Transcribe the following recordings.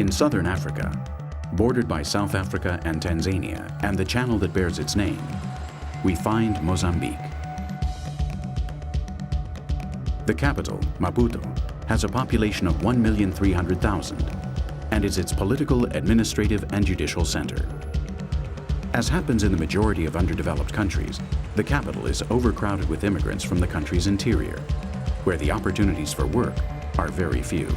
In southern Africa, bordered by South Africa and Tanzania and the channel that bears its name, we find Mozambique. The capital, Maputo, has a population of 1,300,000 and is its political, administrative, and judicial center. As happens in the majority of underdeveloped countries, the capital is overcrowded with immigrants from the country's interior, where the opportunities for work are very few.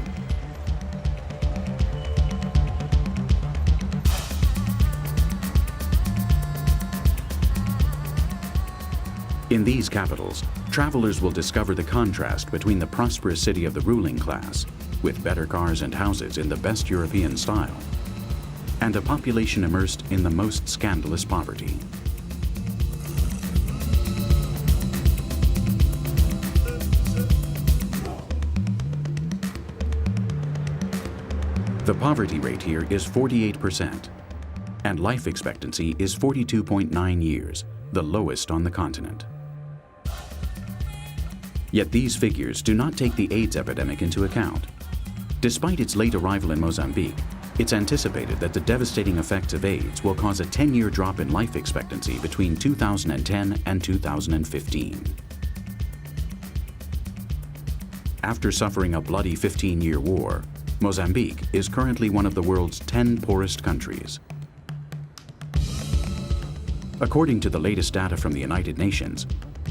In these capitals, travelers will discover the contrast between the prosperous city of the ruling class, with better cars and houses in the best European style, and a population immersed in the most scandalous poverty. The poverty rate here is 48%, and life expectancy is 42.9 years, the lowest on the continent. Yet these figures do not take the AIDS epidemic into account. Despite its late arrival in Mozambique, it's anticipated that the devastating effects of AIDS will cause a 10-year drop in life expectancy between 2010 and 2015. After suffering a bloody 15-year war, Mozambique is currently one of the world's 10 poorest countries. According to the latest data from the United Nations,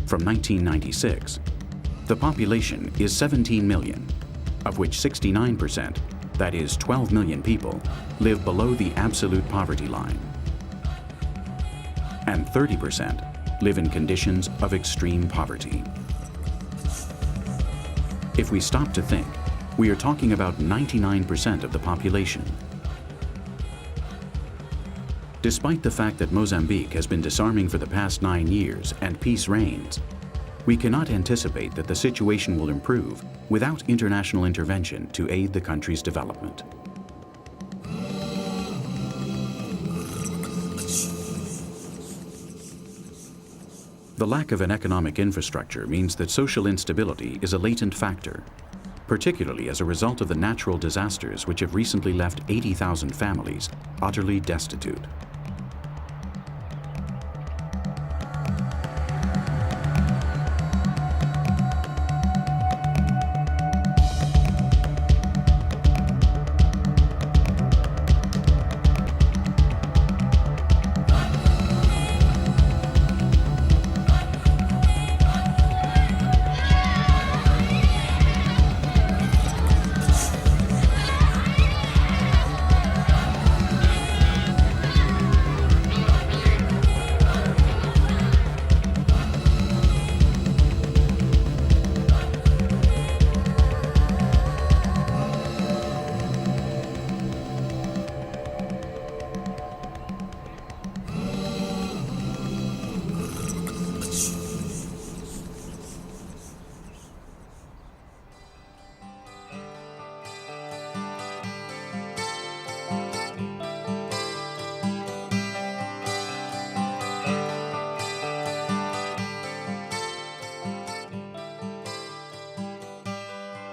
from 1996, the population is 17 million, of which 69%, that is 12 million people, live below the absolute poverty line. And 30% live in conditions of extreme poverty. If we stop to think, we are talking about 99% of the population. Despite the fact that Mozambique has been disarming for the past 9 years and peace reigns, we cannot anticipate that the situation will improve without international intervention to aid the country's development. The lack of an economic infrastructure means that social instability is a latent factor, particularly as a result of the natural disasters which have recently left 80,000 families utterly destitute.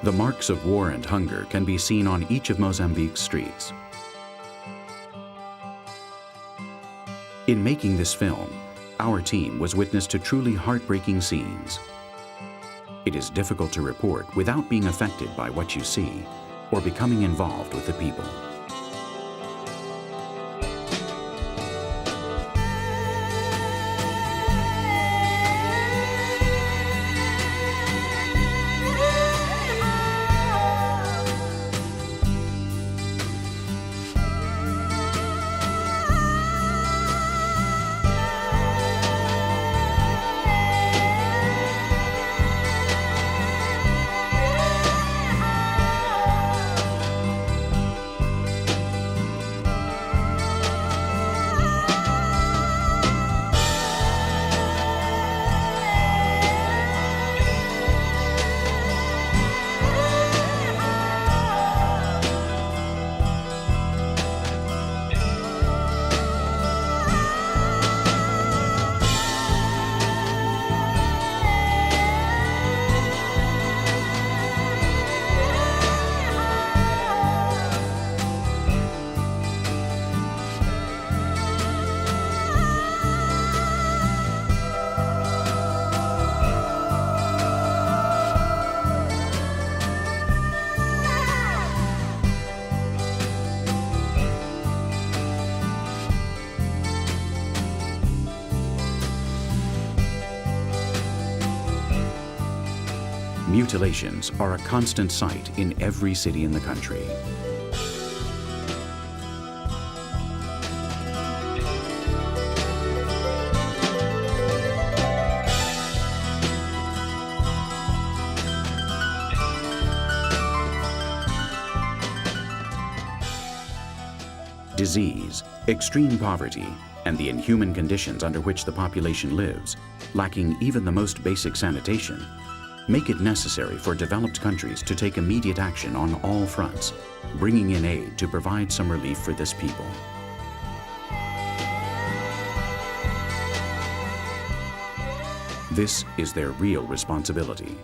The marks of war and hunger can be seen on each of Mozambique's streets. In making this film, our team was witness to truly heartbreaking scenes. It is difficult to report without being affected by what you see or becoming involved with the people. Mutilations are a constant sight in every city in the country. Disease, extreme poverty, and the inhuman conditions under which the population lives, lacking even the most basic sanitation, make it necessary for developed countries to take immediate action on all fronts, bringing in aid to provide some relief for this people. This is their real responsibility.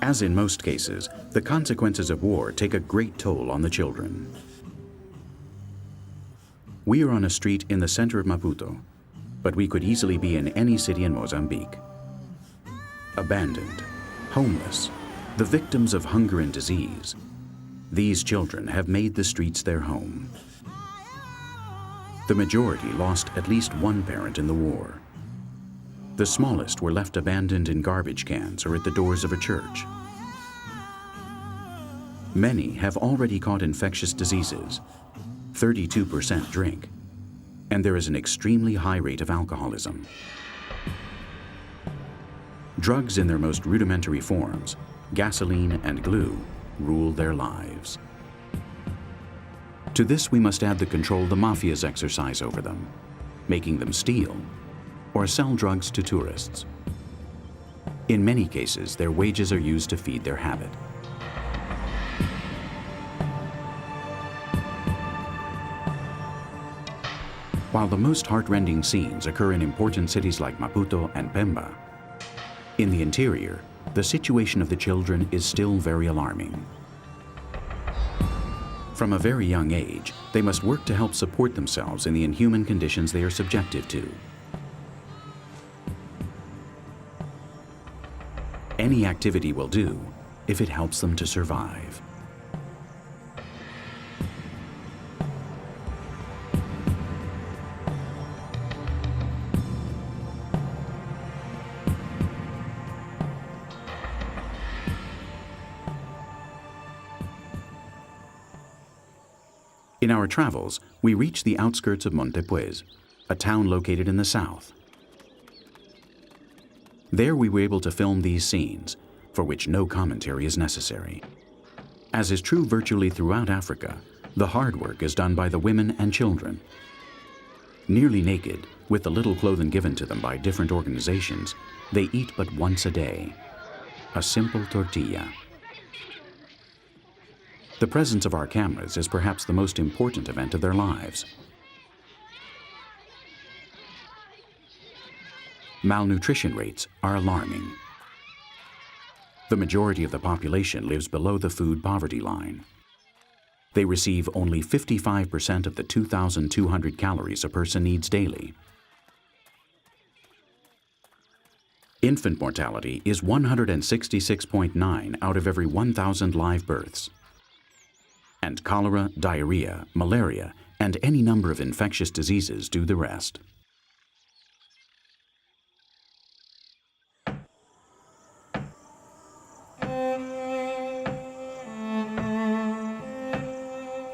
As in most cases, the consequences of war take a great toll on the children. We are on a street in the center of Maputo, but we could easily be in any city in Mozambique. Abandoned, homeless, the victims of hunger and disease, these children have made the streets their home. The majority lost at least one parent in the war. The smallest were left abandoned in garbage cans or at the doors of a church. Many have already caught infectious diseases. 32% drink, and there is an extremely high rate of alcoholism. Drugs in their most rudimentary forms, gasoline and glue, rule their lives. To this we must add the control the mafias exercise over them, making them steal or sell drugs to tourists. In many cases, their wages are used to feed their habit. While the most heartrending scenes occur in important cities like Maputo and Pemba, in the interior, the situation of the children is still very alarming. From a very young age, they must work to help support themselves in the inhuman conditions they are subjected to. Any activity will do if it helps them to survive. In our travels, we reach the outskirts of Montepuez, a town located in the south. There we were able to film these scenes, for which no commentary is necessary. As is true virtually throughout Africa, the hard work is done by the women and children. Nearly naked, with the little clothing given to them by different organizations, they eat but once a day, a simple tortilla. The presence of our cameras is perhaps the most important event of their lives. Malnutrition rates are alarming. The majority of the population lives below the food poverty line. They receive only 55% of the 2,200 calories a person needs daily. Infant mortality is 166.9 out of every 1,000 live births. And cholera, diarrhea, malaria, and any number of infectious diseases do the rest.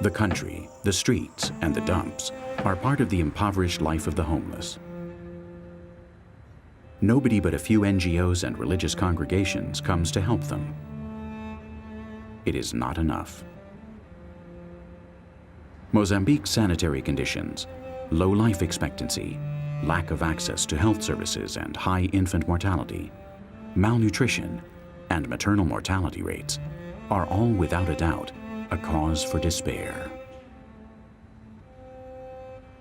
The country, the streets, and the dumps are part of the impoverished life of the homeless. Nobody but a few NGOs and religious congregations comes to help them. It is not enough. Mozambique's sanitary conditions, low life expectancy, lack of access to health services and high infant mortality, malnutrition, and maternal mortality rates are all without a doubt a cause for despair.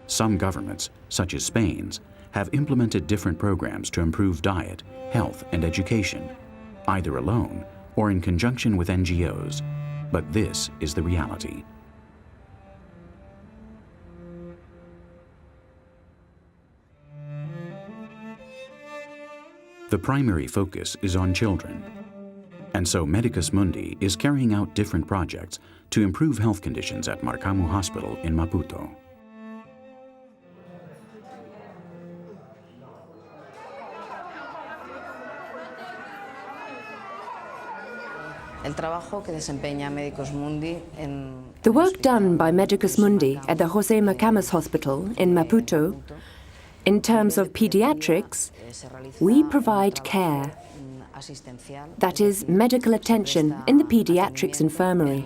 Some governments, such as Spain's, have implemented different programs to improve diet, health, and education, either alone or in conjunction with NGOs, but this is the reality. The primary focus is on children, and so Medicus Mundi is carrying out different projects to improve health conditions at Marcamu Hospital in Maputo. The work done by Medicus Mundi at the José Macamas Hospital in Maputo, in terms of pediatrics, we provide care. That is, medical attention in the pediatrics infirmary,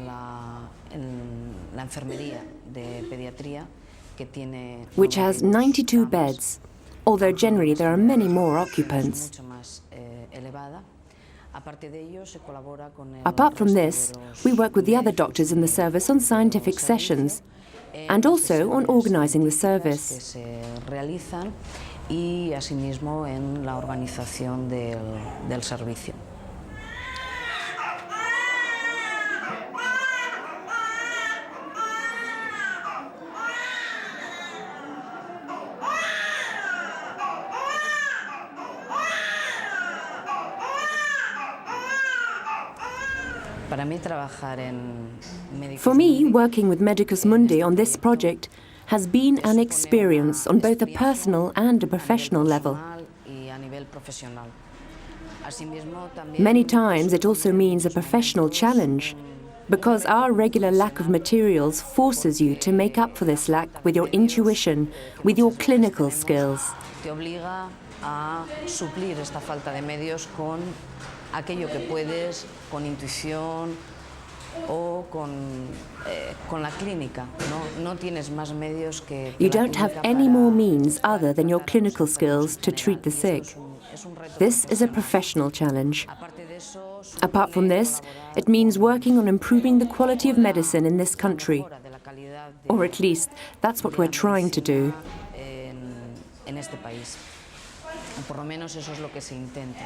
which has 92 beds, although generally there are many more occupants. Apart from this, we work with the other doctors in the service on scientific sessions and also on organizing the service. Y asimismo en la organización del servicio. For me, working with Medicus Mundi on this project has been an experience on both a personal and a professional level. Many times it also means a professional challenge, because our regular lack of materials forces you to make up for this lack with your intuition, with your clinical skills. Te obliga a suplir esta falta de medios con aquello que puedes, con intuición o con la clínica. No tienes más medios que you don't have any more means other than your clinical skills to treat the sick. This is a professional challenge. Apart from this, it means working on improving the quality of medicine in this country. Or at least, that's what we're trying to do. En este país. Por lo menos eso es lo que se intenta.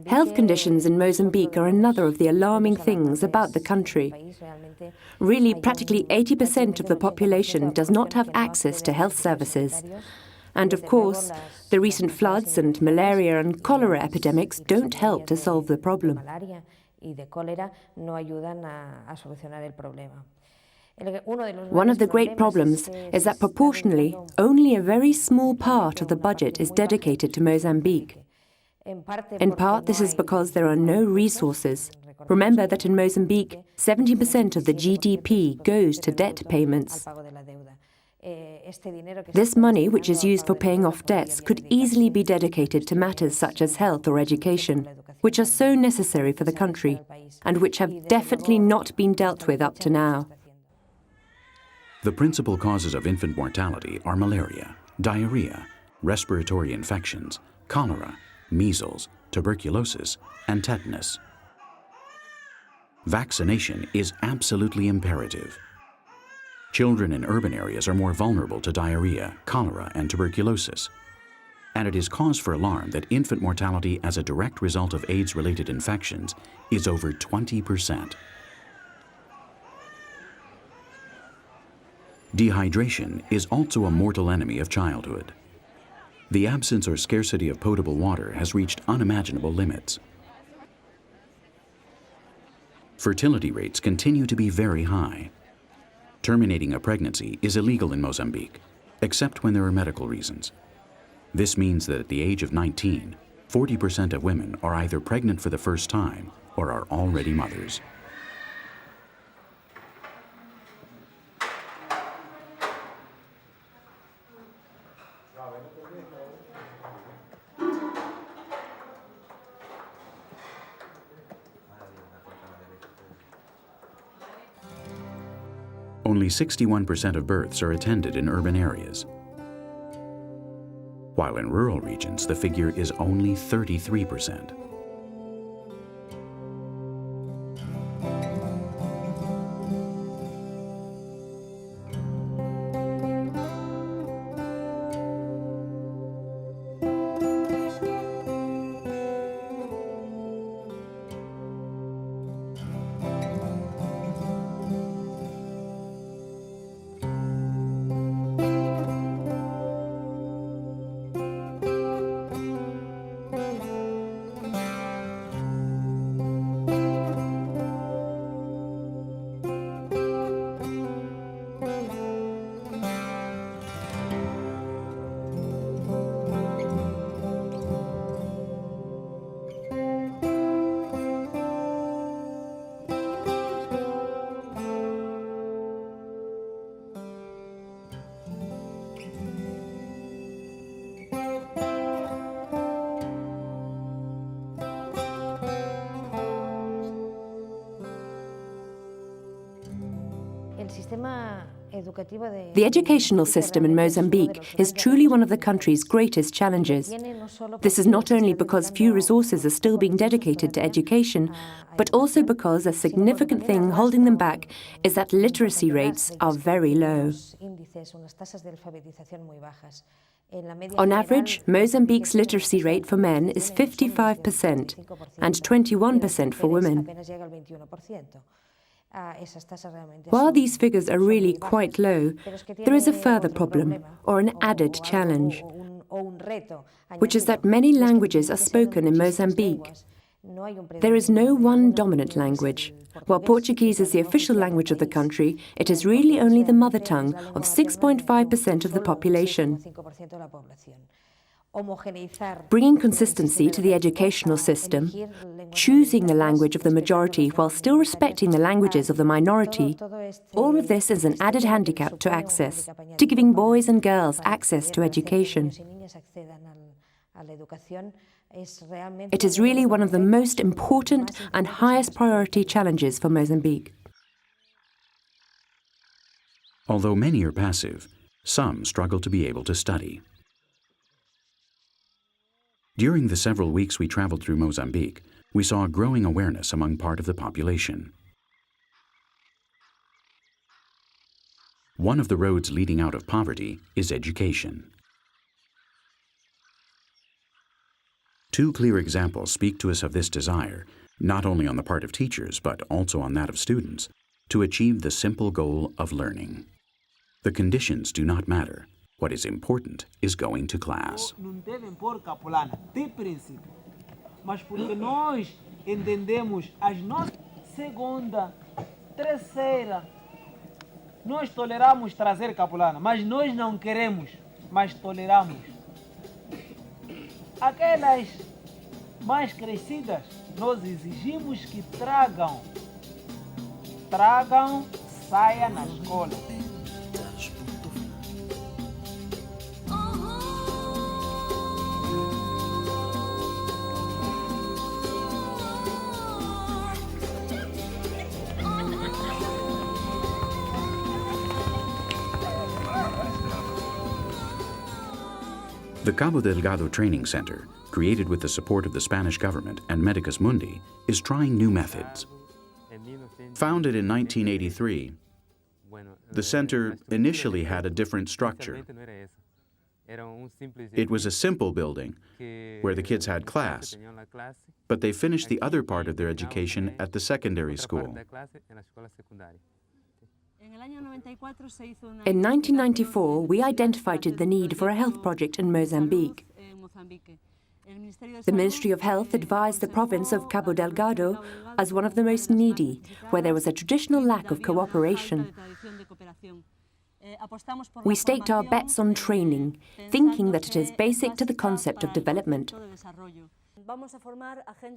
Health conditions in Mozambique are another of the alarming things about the country. Really, practically 80% of the population does not have access to health services. And of course, the recent floods and malaria and cholera epidemics don't help to solve the problem. One of the great problems is that proportionally, only a very small part of the budget is dedicated to Mozambique. In part, this is because there are no resources. Remember that in Mozambique, 70% of the GDP goes to debt payments. This money, which is used for paying off debts, could easily be dedicated to matters such as health or education, which are so necessary for the country, and which have definitely not been dealt with up to now. The principal causes of infant mortality are malaria, diarrhea, respiratory infections, cholera, measles, tuberculosis, and tetanus. Vaccination is absolutely imperative. Children in urban areas are more vulnerable to diarrhea, cholera, and tuberculosis. And it is cause for alarm that infant mortality as a direct result of AIDS-related infections is over 20%. Dehydration is also a mortal enemy of childhood. The absence or scarcity of potable water has reached unimaginable limits. Fertility rates continue to be very high. Terminating a pregnancy is illegal in Mozambique, except when there are medical reasons. This means that at the age of 19, 40% of women are either pregnant for the first time or are already mothers. Only 61% of births are attended in urban areas, while in rural regions the figure is only 33%. The educational system in Mozambique is truly one of the country's greatest challenges. This is not only because few resources are still being dedicated to education, but also because a significant thing holding them back is that literacy rates are very low. On average, Mozambique's literacy rate for men is 55% and 21% for women. While these figures are really quite low, there is a further problem, or an added challenge, which is that many languages are spoken in Mozambique. There is no one dominant language. While Portuguese is the official language of the country, it is really only the mother tongue of 6.5% of the population. Bringing consistency to the educational system, choosing the language of the majority while still respecting the languages of the minority, all of this is an added handicap to access, to giving boys and girls access to education. It is really one of the most important and highest priority challenges for Mozambique. Although many are passive, some struggle to be able to study. During the several weeks we traveled through Mozambique, we saw a growing awareness among part of the population. One of the roads leading out of poverty is education. Two clear examples speak to us of this desire, not only on the part of teachers, but also on that of students, to achieve the simple goal of learning. The conditions do not matter. What is important is going to class. Não devem pôr capulana, de princípio. Mas porque nós entendemos as nossas segunda, terceira, nós toleramos trazer capulana, mas nós não queremos, mas toleramos. Aquelas mais crescidas, nós exigimos que tragam saia na escola. The Cabo Delgado Training Center, created with the support of the Spanish government and Medicus Mundi, is trying new methods. Founded in 1983, the center initially had a different structure. It was a simple building where the kids had class, but they finished the other part of their education at the secondary school. In 1994, we identified the need for a health project in Mozambique. The Ministry of Health advised the province of Cabo Delgado as one of the most needy, where there was a traditional lack of cooperation. We staked our bets on training, thinking that it is basic to the concept of development.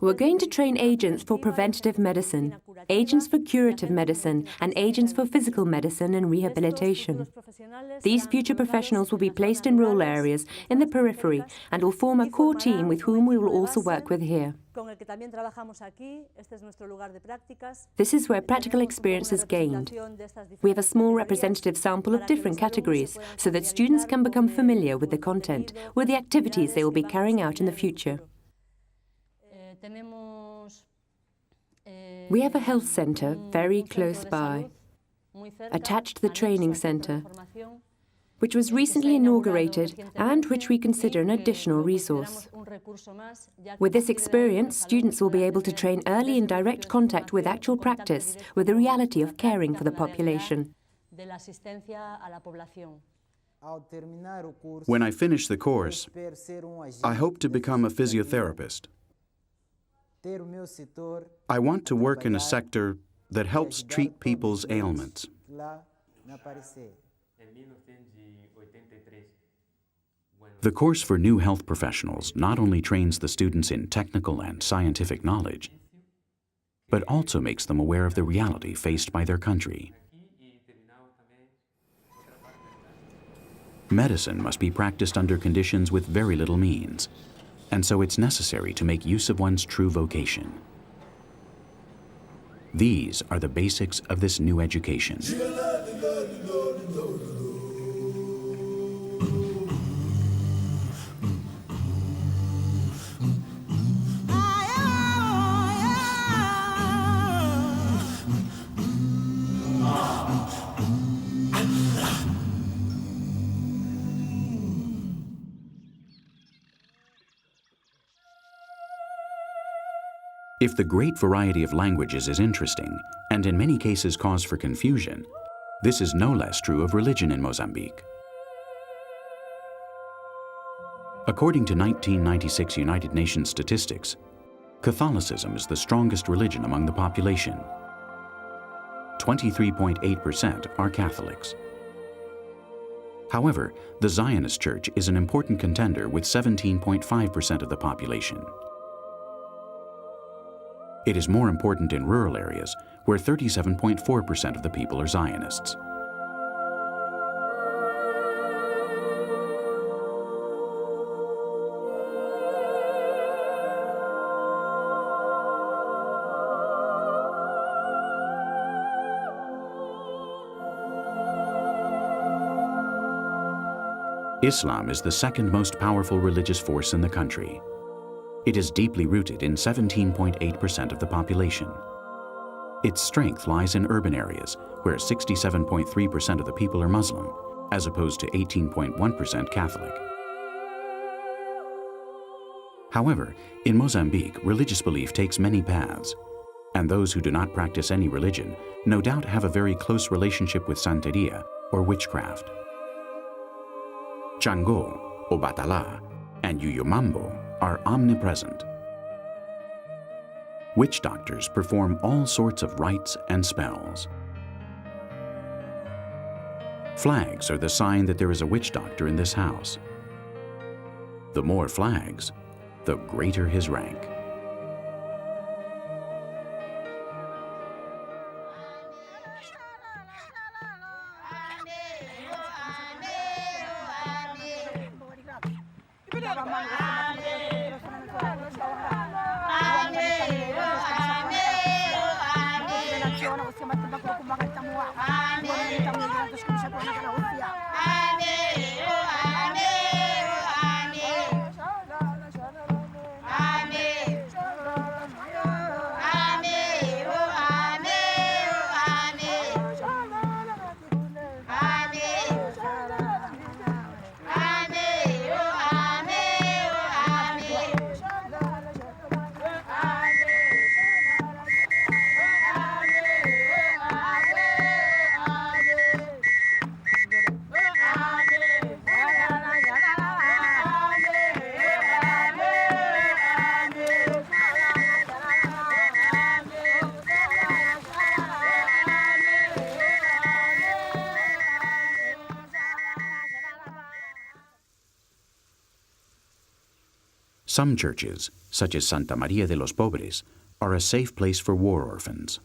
We're going to train agents for preventative medicine, agents for curative medicine, and agents for physical medicine and rehabilitation. These future professionals will be placed in rural areas in the periphery and will form a core team with whom we will also work with here. This is where practical experience is gained. We have a small representative sample of different categories so that students can become familiar with the content, with the activities they will be carrying out in the future. We have a health centre very close by, attached to the training centre, which was recently inaugurated and which we consider an additional resource. With this experience, students will be able to train early in direct contact with actual practice, with the reality of caring for the population. When I finish the course, I hope to become a physiotherapist. I want to work in a sector that helps treat people's ailments. The course for new health professionals not only trains the students in technical and scientific knowledge, but also makes them aware of the reality faced by their country. Medicine must be practiced under conditions with very little means, and so it's necessary to make use of one's true vocation. These are the basics of this new education. If the great variety of languages is interesting, and in many cases cause for confusion, this is no less true of religion in Mozambique. According to 1996 United Nations statistics, Catholicism is the strongest religion among the population. 23.8% are Catholics. However, the Zionist Church is an important contender with 17.5% of the population. It is more important in rural areas, where 37.4% of the people are Zionists. Islam is the second most powerful religious force in the country. It is deeply rooted in 17.8% of the population. Its strength lies in urban areas, where 67.3% of the people are Muslim, as opposed to 18.1% Catholic. However, in Mozambique, religious belief takes many paths, and those who do not practice any religion no doubt have a very close relationship with Santeria, or witchcraft. Chango, or Batala, and Yuyumambo are omnipresent. Witch doctors perform all sorts of rites and spells. Flags are the sign that there is a witch doctor in this house. The more flags, the greater his rank. Some churches, such as Santa Maria de los Pobres, are a safe place for war orphans.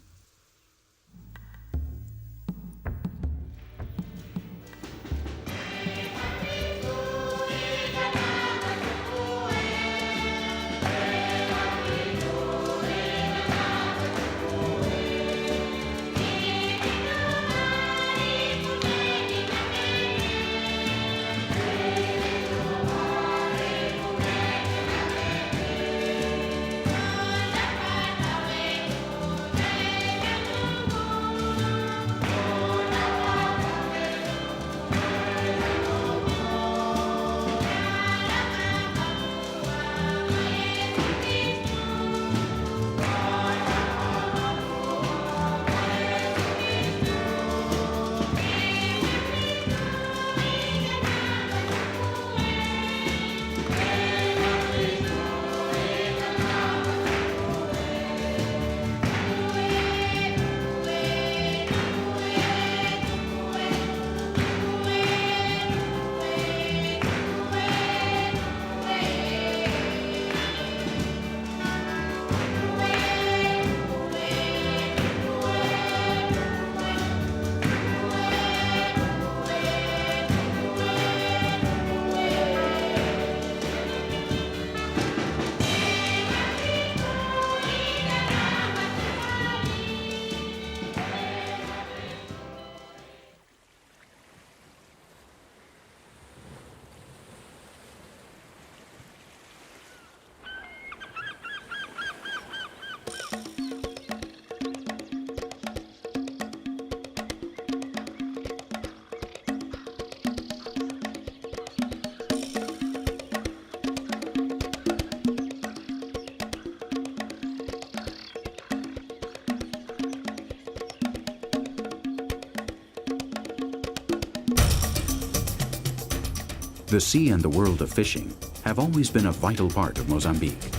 The sea and the world of fishing have always been a vital part of Mozambique.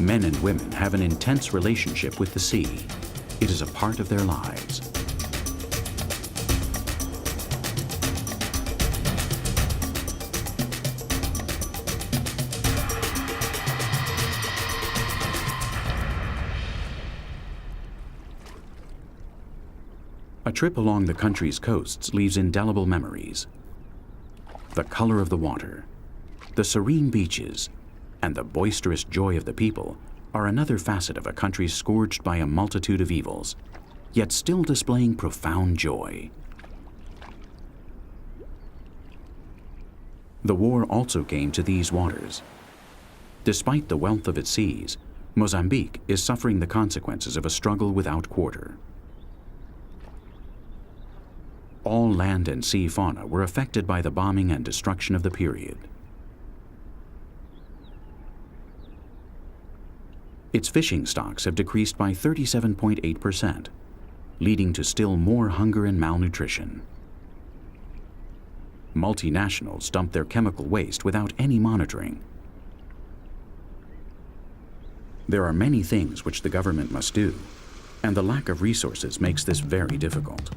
Men and women have an intense relationship with the sea. It is a part of their lives. A trip along the country's coasts leaves indelible memories. The color of the water, the serene beaches, and the boisterous joy of the people are another facet of a country scourged by a multitude of evils, yet still displaying profound joy. The war also came to these waters. Despite the wealth of its seas, Mozambique is suffering the consequences of a struggle without quarter. All land and sea fauna were affected by the bombing and destruction of the period. Its fishing stocks have decreased by 37.8%, leading to still more hunger and malnutrition. Multinationals dump their chemical waste without any monitoring. There are many things which the government must do, and the lack of resources makes this very difficult.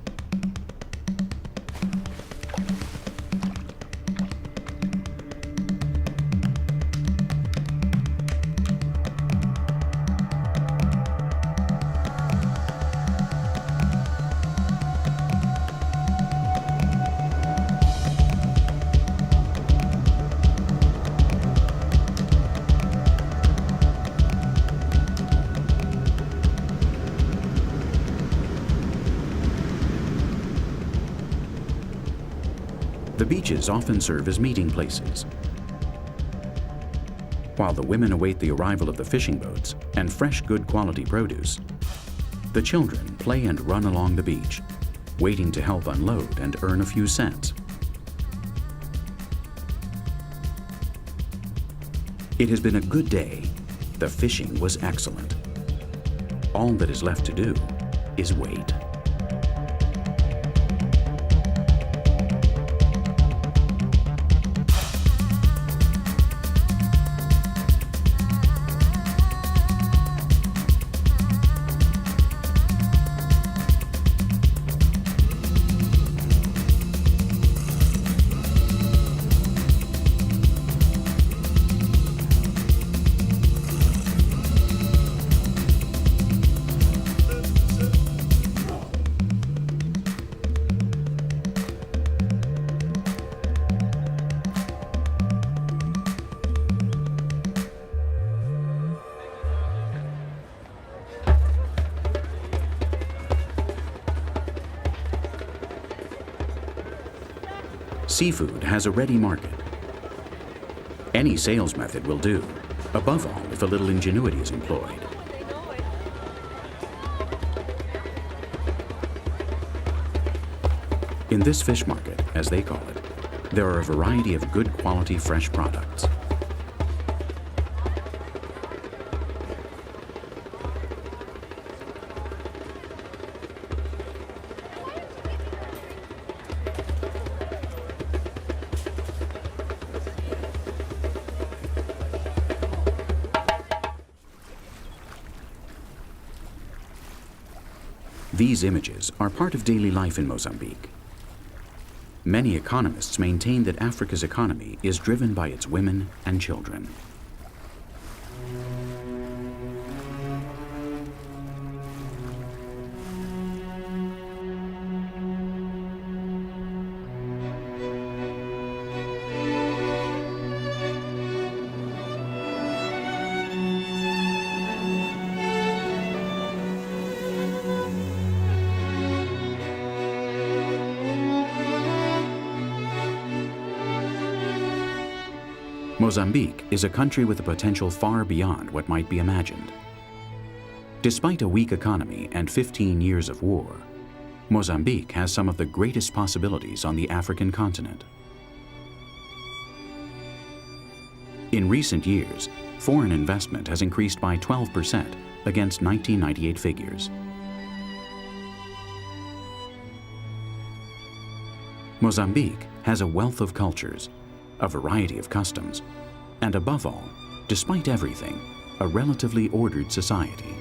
The beaches often serve as meeting places. While the women await the arrival of the fishing boats and fresh, good quality produce, the children play and run along the beach, waiting to help unload and earn a few cents. It has been a good day. The fishing was excellent. All that is left to do is wait. Seafood has a ready market. Any sales method will do, above all if a little ingenuity is employed. In this fish market, as they call it, there are a variety of good quality fresh products. These images are part of daily life in Mozambique. Many economists maintain that Africa's economy is driven by its women and children. Mozambique is a country with a potential far beyond what might be imagined. Despite a weak economy and 15 years of war, Mozambique has some of the greatest possibilities on the African continent. In recent years, foreign investment has increased by 12% against 1998 figures. Mozambique has a wealth of cultures, a variety of customs, and above all, despite everything, a relatively ordered society.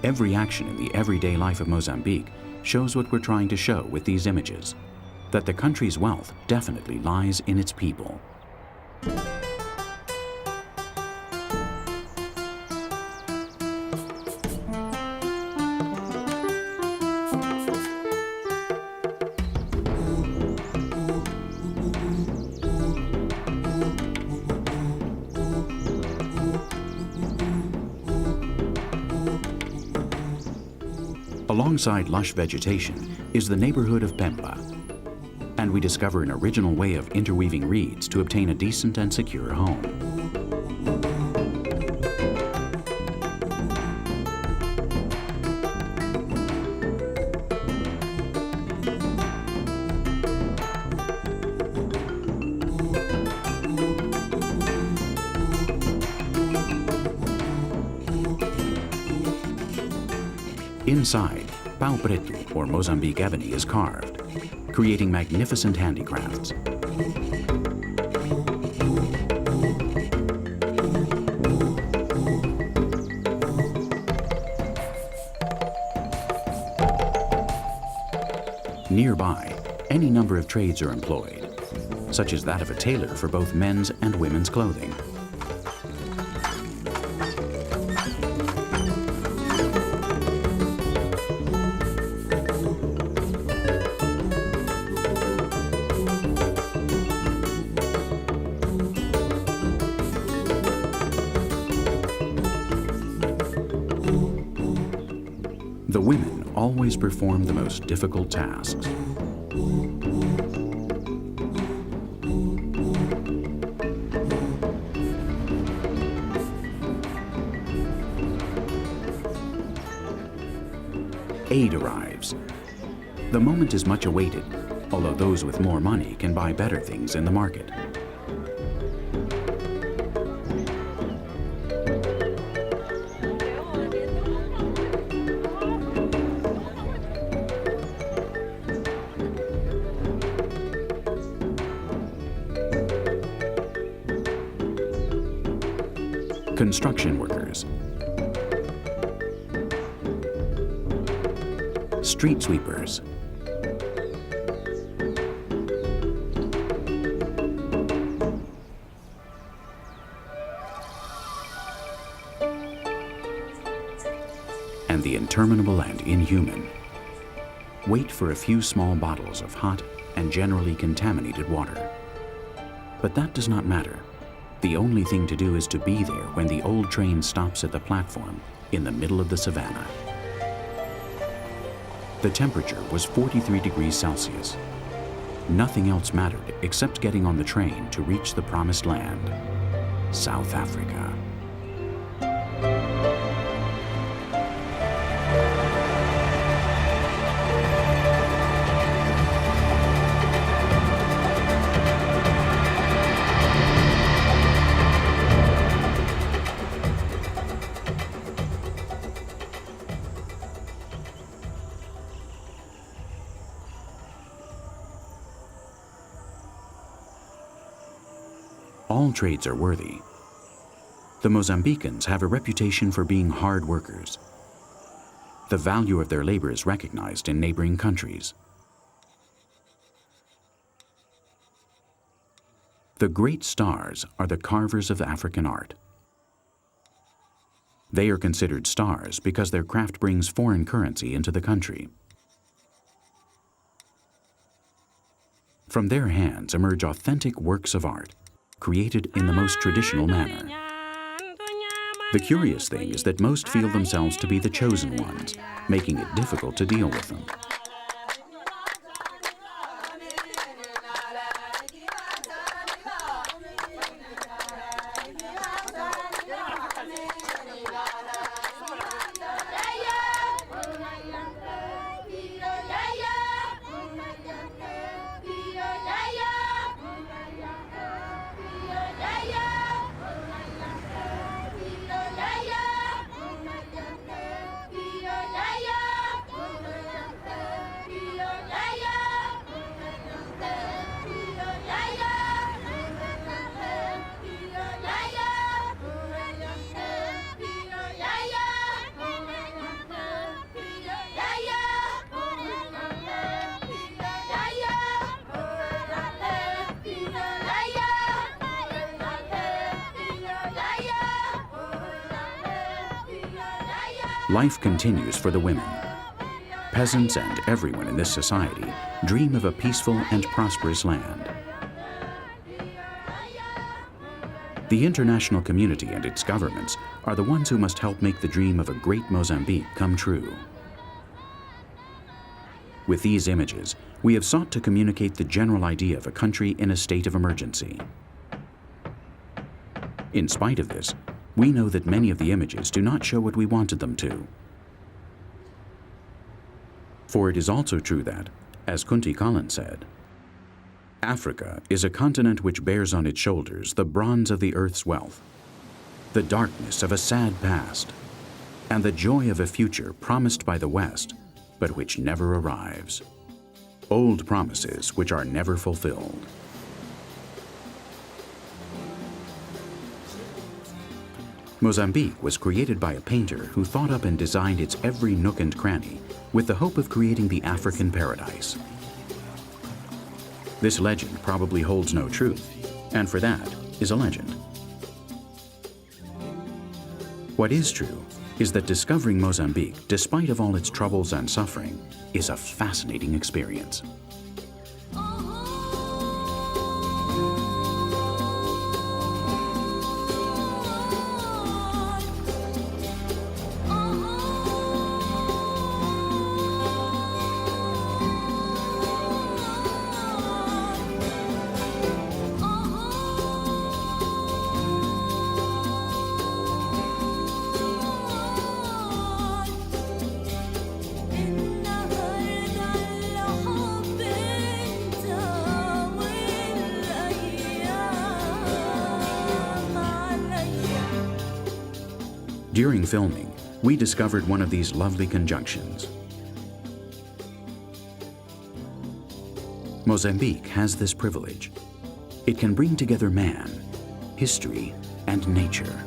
Every action in the everyday life of Mozambique shows what we're trying to show with these images, that the country's wealth definitely lies in its people. Alongside lush vegetation is the neighborhood of Pemba, and we discover an original way of interweaving reeds to obtain a decent and secure home. Inside, pau preto, or Mozambique ebony, is carved, creating magnificent handicrafts. Nearby, any number of trades are employed, such as that of a tailor for both men's and women's clothing. The women always perform the most difficult tasks. Aid arrives. The moment is much awaited, although those with more money can buy better things in the market. Construction workers, street sweepers, and the interminable and inhuman wait for a few small bottles of hot and generally contaminated water. But that does not matter. The only thing to do is to be there when the old train stops at the platform in the middle of the savannah. The temperature was 43 degrees Celsius. Nothing else mattered except getting on the train to reach the promised land, South Africa. All trades are worthy. The Mozambicans have a reputation for being hard workers. The value of their labor is recognized in neighboring countries. The great stars are the carvers of African art. They are considered stars because their craft brings foreign currency into the country. From their hands emerge authentic works of art, created in the most traditional manner. The curious thing is that most feel themselves to be the chosen ones, making it difficult to deal with them. life continues for the women. Peasants and everyone in this society dream of a peaceful and prosperous land. The international community and its governments are the ones who must help make the dream of a great Mozambique come true. With these images, we have sought to communicate the general idea of a country in a state of emergency. In spite of this, we know that many of the images do not show what we wanted them to. For it is also true that, as Kunti Collins said, Africa is a continent which bears on its shoulders the bronze of the earth's wealth, the darkness of a sad past, and the joy of a future promised by the West, but which never arrives. Old promises which are never fulfilled. Mozambique was created by a painter who thought up and designed its every nook and cranny with the hope of creating the African paradise. This legend probably holds no truth, and for that is a legend. What is true is that discovering Mozambique, despite of all its troubles and suffering, is a fascinating experience. During filming, we discovered one of these lovely conjunctions. Mozambique has this privilege. It can bring together man, history, and nature.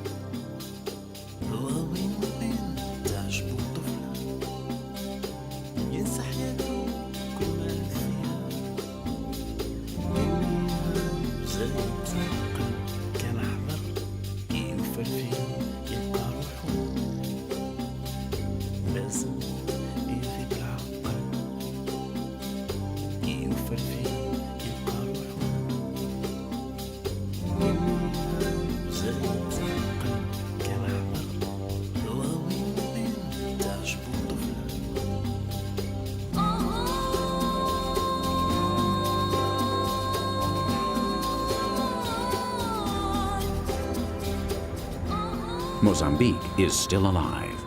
Mozambique is still alive.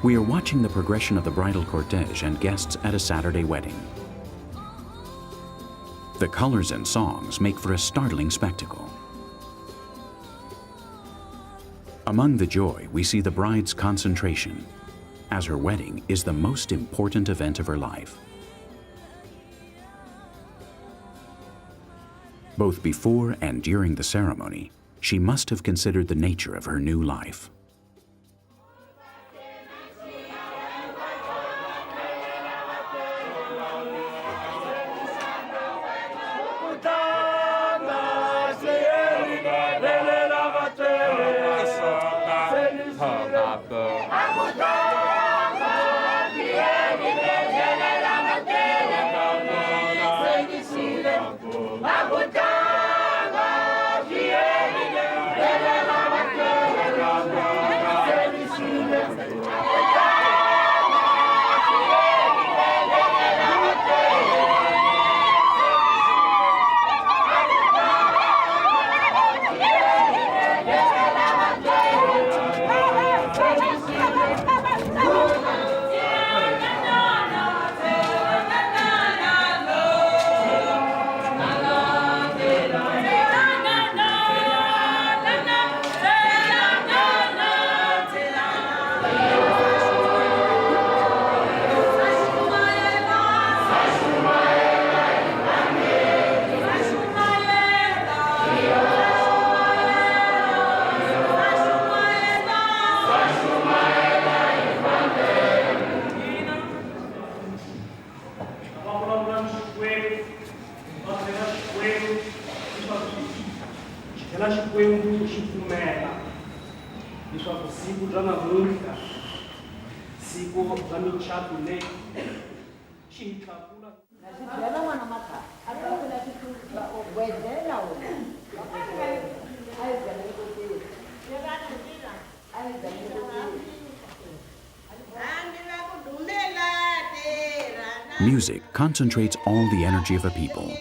We are watching the progression of the bridal cortege and guests at a Saturday wedding. The colors and songs make for a startling spectacle. Among the joy, we see the bride's concentration, as her wedding is the most important event of her life. Both before and during the ceremony, she must have considered the nature of her new life. Music concentrates all the energy of a people.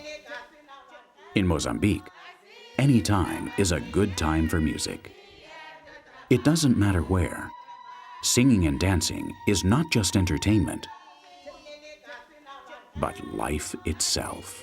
In Mozambique, any time is a good time for music. It doesn't matter where. Singing and dancing is not just entertainment, but life itself.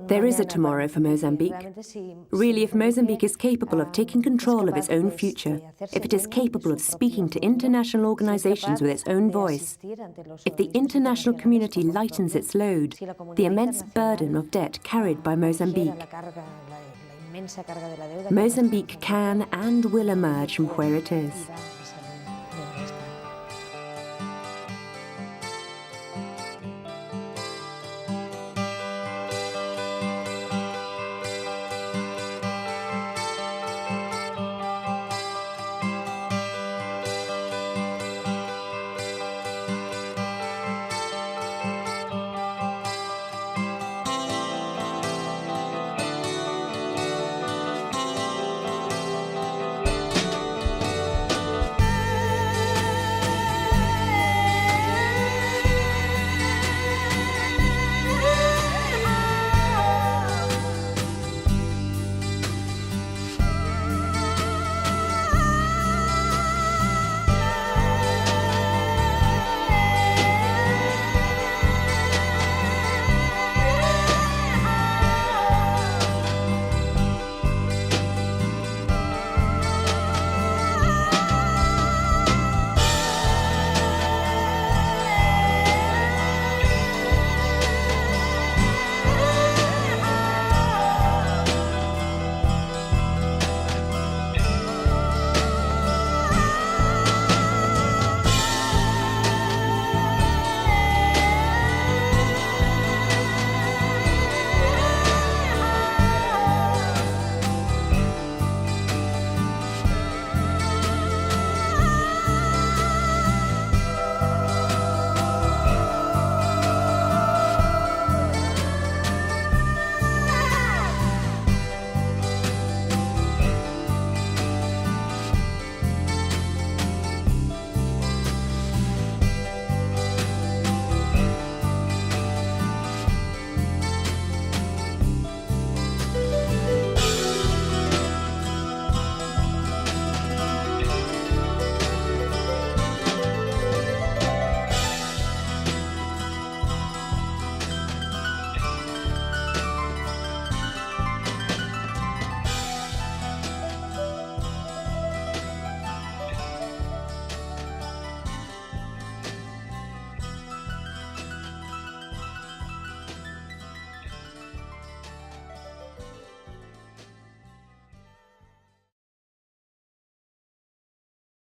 There is a tomorrow for Mozambique. Really, if Mozambique is capable of taking control of its own future, if it is capable of speaking to international organizations with its own voice, if the international community lightens its load, the immense burden of debt carried by Mozambique, Mozambique can and will emerge from where it is.